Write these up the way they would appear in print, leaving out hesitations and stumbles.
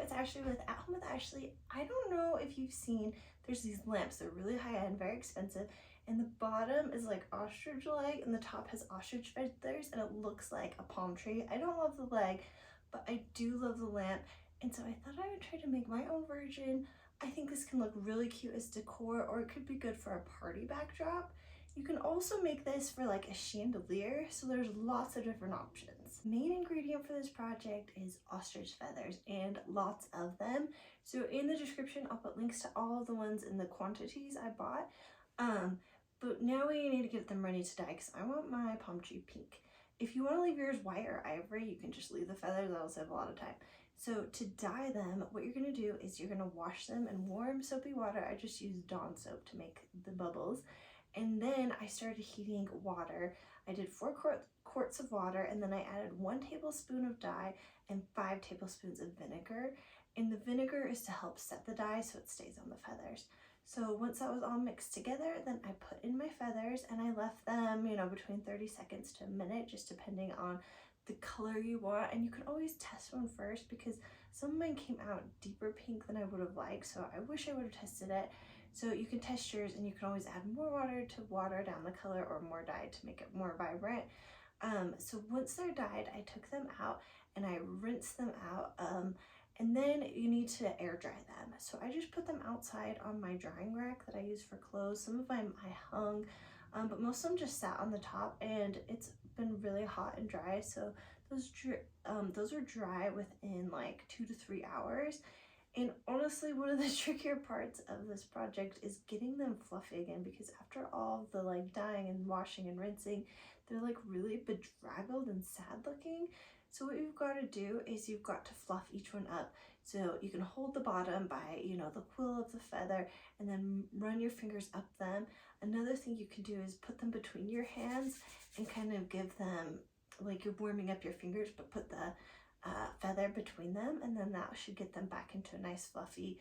it's Ashley with At Home with Ashley. I don't know if you've seen, there's these lamps. They're really high end, very expensive. And the bottom is like ostrich leg and the top has ostrich feathers and it looks like a palm tree. I don't love the leg, but I do love the lamp. And so I thought I would try to make my own version. I think this can look really cute as decor, or it could be good for a party backdrop. You can also make this for like a chandelier, so there's lots of different options. Main ingredient for this project is ostrich feathers, and lots of them. So in the description, I'll put links to all of the ones in the quantities I bought. But now we need to get them ready to dye because I want my palm tree pink. If you want to leave yours white or ivory, you can just leave the feathers. That'll save a lot of time. So to dye them, what you're going to do is you're going to wash them in warm soapy water. I just used Dawn soap to make the bubbles. And then I started heating water. I did 4 quarts of water, and then I added 1 tablespoon of dye and 5 tablespoons of vinegar. And the vinegar is to help set the dye so it stays on the feathers. So once that was all mixed together, then I put in my feathers and I left them, you know, between 30 seconds to a minute, just depending on the color you want. And you can always test one first because some of mine came out deeper pink than I would have liked. So I wish I would have tested it. So you can test yours, and you can always add more water to water down the color or more dye to make it more vibrant. So once they're dyed, I took them out and I rinsed them out. And then you need to air dry them. So I just put them outside on my drying rack that I use for clothes. Some of them I hung, but most of them just sat on the top, and it's been really hot and dry. So those are dry within like 2 to 3 hours. And honestly, one of the trickier parts of this project is getting them fluffy again, because after all the like dyeing and washing and rinsing, they're like really bedraggled and sad looking. So what you've got to do is you've got to fluff each one up. So you can hold the bottom by, you know, the quill of the feather and then run your fingers up them. Another thing you can do is put them between your hands and kind of give them, like you're warming up your fingers, but put the feather between them, and then that should get them back into a nice fluffy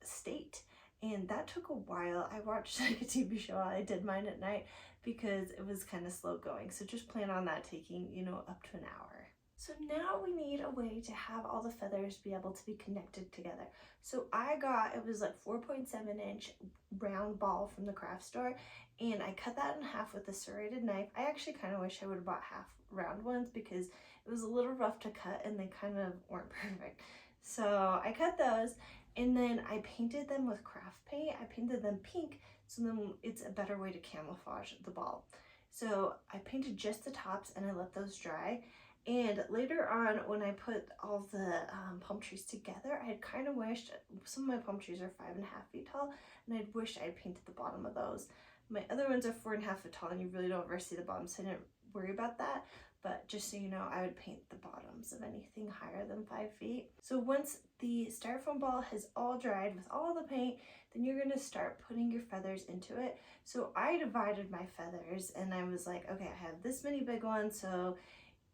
state. And that took a while. I watched like a TV show. I did mine at night because it was kind of slow going. So just plan on that taking, you know, up to an hour. So now we need a way to have all the feathers be able to be connected together. So I got, it was like 4.7-inch round ball from the craft store, and I cut that in half with a serrated knife. I actually kind of wish I would have bought half round ones because it was a little rough to cut and they kind of weren't perfect. So I cut those, and then I painted them with craft paint. I painted them pink, so then it's a better way to camouflage the ball. So I painted just the tops and I let those dry. And later on, when I put all the palm trees together, I had kind of wished, some of my palm trees are 5.5 feet tall, and I'd wished I'd painted the bottom of those. My other ones are 4.5 feet tall, and you really don't ever see the bottom, so I didn't worry about that. But just so you know, I would paint the bottoms of anything higher than 5 feet. So once the styrofoam ball has all dried with all the paint, then you're gonna start putting your feathers into it. So I divided my feathers, and I was like, okay, I have this many big ones, so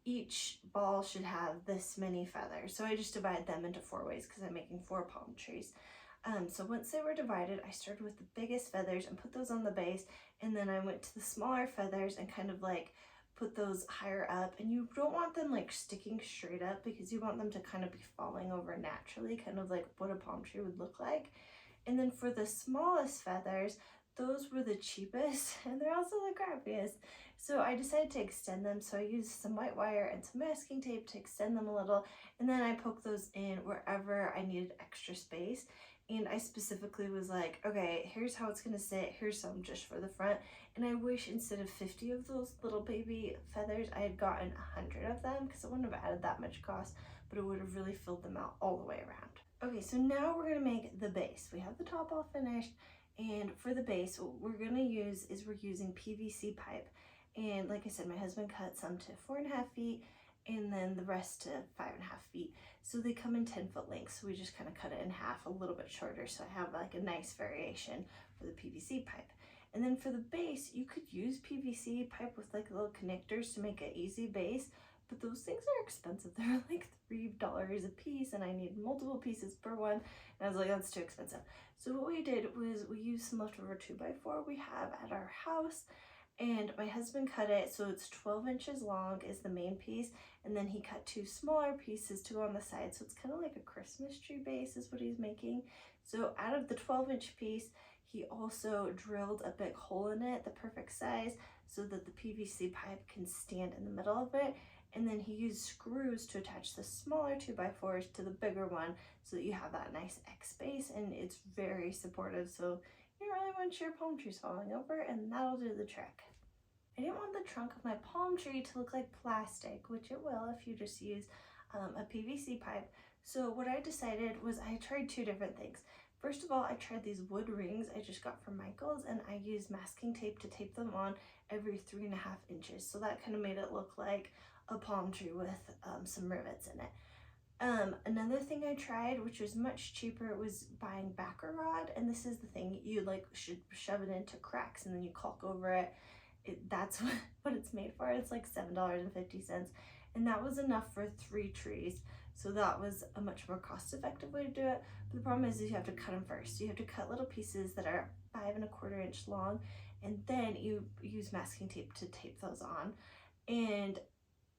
each ball should have this many feathers. So I just divided them into 4 ways because I'm making 4 palm trees. So once they were divided, I started with the biggest feathers and put those on the base, and then I went to the smaller feathers and kind of like put those higher up. And you don't want them like sticking straight up because you want them to kind of be falling over naturally, kind of like what a palm tree would look like. And then for the smallest feathers, those were the cheapest and they're also the crappiest. So I decided to extend them. So I used some white wire and some masking tape to extend them a little. And then I poked those in wherever I needed extra space. And I specifically was like, okay, here's how it's gonna sit. Here's some just for the front. And I wish instead of 50 of those little baby feathers, I had gotten 100 of them, because it wouldn't have added that much cost, but it would have really filled them out all the way around. Okay, so now we're gonna make the base. We have the top all finished. And for the base, what we're gonna use is we're using PVC pipe. And like I said, my husband cut some to 4.5 feet and then the rest to 5.5 feet. So they come in 10-foot lengths. So we just kind of cut it in half, a little bit shorter. So I have like a nice variation for the PVC pipe. And then for the base, you could use PVC pipe with like little connectors to make an easy base, but those things are expensive. They're like $3 a piece, and I need multiple pieces per one. And I was like, that's too expensive. So what we did was we used some leftover 2x4 we have at our house, And my husband cut it so it's 12 inches long is the main piece, and then he cut 2 smaller pieces to go on the side, so it's kind of like a Christmas tree base is what he's making. So out of the 12-inch piece, he also drilled a big hole in it, the perfect size, so that the PVC pipe can stand in the middle of it. And then he used screws to attach the smaller 2x4s to the bigger one so that you have that nice X space, and it's very supportive, so you don't really want your palm trees falling over, and that'll do the trick. I didn't want the trunk of my palm tree to look like plastic, which it will if you just use a PVC pipe. So what I decided was I tried 2 different things. First of all, I tried these wood rings I just got from Michael's, and I used masking tape to tape them on every 3.5 inches. So that kind of made it look like a palm tree with some rivets in it. Another thing I tried, which was much cheaper, was buying backer rod, and this is the thing, you like should shove it into cracks and then you caulk over it. That's what it's made for. It's like $7.50, and that was enough for 3 trees. So that was a much more cost-effective way to do it. But the problem is you have to cut them first. You have to cut little pieces that are 5.25 inch long, and then you use masking tape to tape those on. And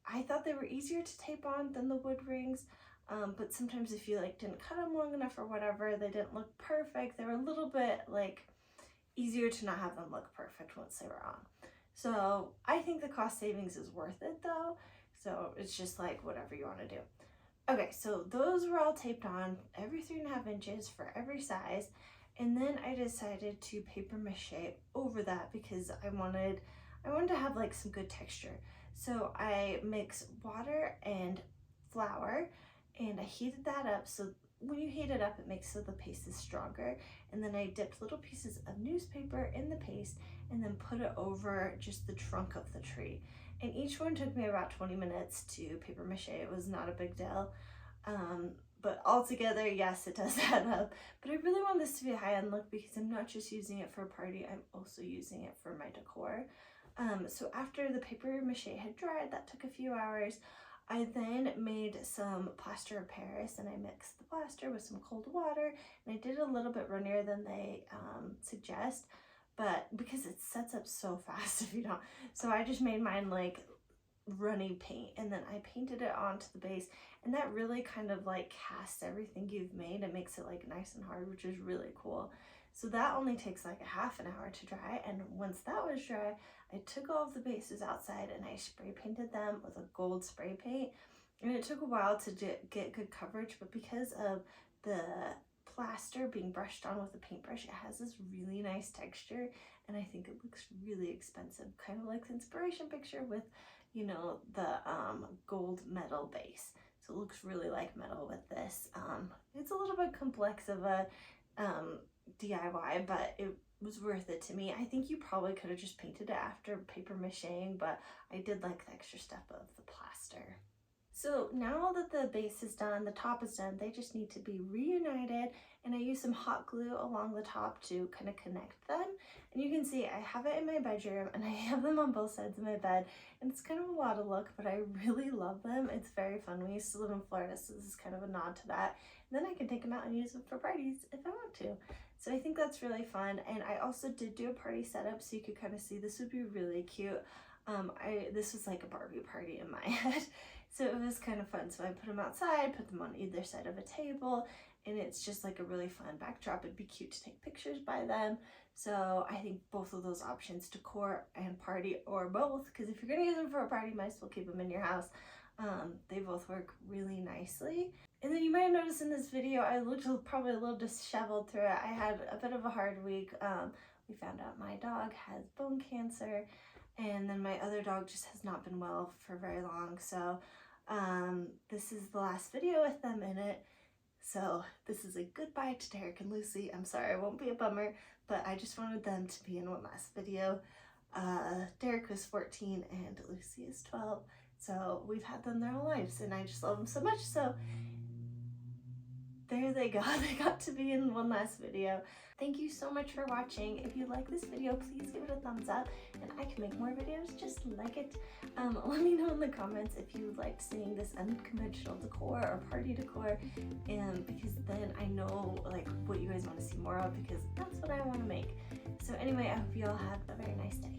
I thought they were easier to tape on than the wood rings, but sometimes if you like didn't cut them long enough or whatever, they didn't look perfect. They were a little bit like easier to not have them look perfect once they were on. So I think the cost savings is worth it though. So it's just like whatever you want to do. Okay, so those were all taped on every 3.5 inches for every size. And then I decided to paper mache over that because I wanted to have like some good texture. So I mixed water and flour, and I heated that up. So when you heat it up, it makes so the paste is stronger. And then I dipped little pieces of newspaper in the paste and then put it over just the trunk of the tree. And each one took me about 20 minutes to paper mache. It was not a big deal. But altogether, yes, it does add up. But I really want this to be a high-end look because I'm not just using it for a party, I'm also using it for my decor. So after the paper mache had dried, that took a few hours, I then made some plaster of Paris, and I mixed the plaster with some cold water, and I did it a little bit runnier than they suggest, but because it sets up so fast if you don't. So I just made mine like runny paint, and then I painted it onto the base, and that really kind of like casts everything you've made. It makes it like nice and hard, which is really cool. So that only takes like a half an hour to dry, and once that was dry, I took all of the bases outside and I spray painted them with a gold spray paint. And it took a while to get good coverage, but because of the plaster being brushed on with a paintbrush, it has this really nice texture, and I think it looks really expensive, kind of like the inspiration picture with, you know, the gold metal base. So it looks really like metal with this. It's a little bit complex of a DIY, but it was worth it to me. I think you probably could have just painted it after paper macheing, but I did like the extra step of the plaster. So now that the base is done, the top is done, they just need to be reunited, and I use some hot glue along the top to kind of connect them. And you can see I have it in my bedroom, and I have them on both sides of my bed, and it's kind of a lot of look, but I really love them. It's very fun. We used to live in Florida, so this is kind of a nod to that. And then I can take them out and use them for parties if I want to. So I think that's really fun. And I also did do a party setup, so you could kind of see this would be really cute. This was like a Barbie party in my head. So it was kind of fun. So I put them outside, put them on either side of a table, and it's just like a really fun backdrop. It'd be cute to take pictures by them. So I think both of those options, decor and party, or both, because if you're gonna use them for a party, you might as well keep them in your house. They both work really nicely. And then you might have noticed in this video, I looked probably a little disheveled through it. I had a bit of a hard week. We found out my dog has bone cancer, and then my other dog just has not been well for very long. So this is the last video with them in it. So this is a goodbye to Derek and Lucy. I'm sorry, it won't be a bummer, but I just wanted them to be in one last video. Derek was 14 and Lucy is 12. So we've had them their whole lives, and I just love them so much. So there they go. They got to be in one last video. Thank you so much for watching. If you like this video, please give it a thumbs up and I can make more videos just like it. Let me know in the comments if you liked seeing this unconventional decor or party decor, because then I know like what you guys want to see more of, because that's what I want to make. So anyway, I hope you all have a very nice day.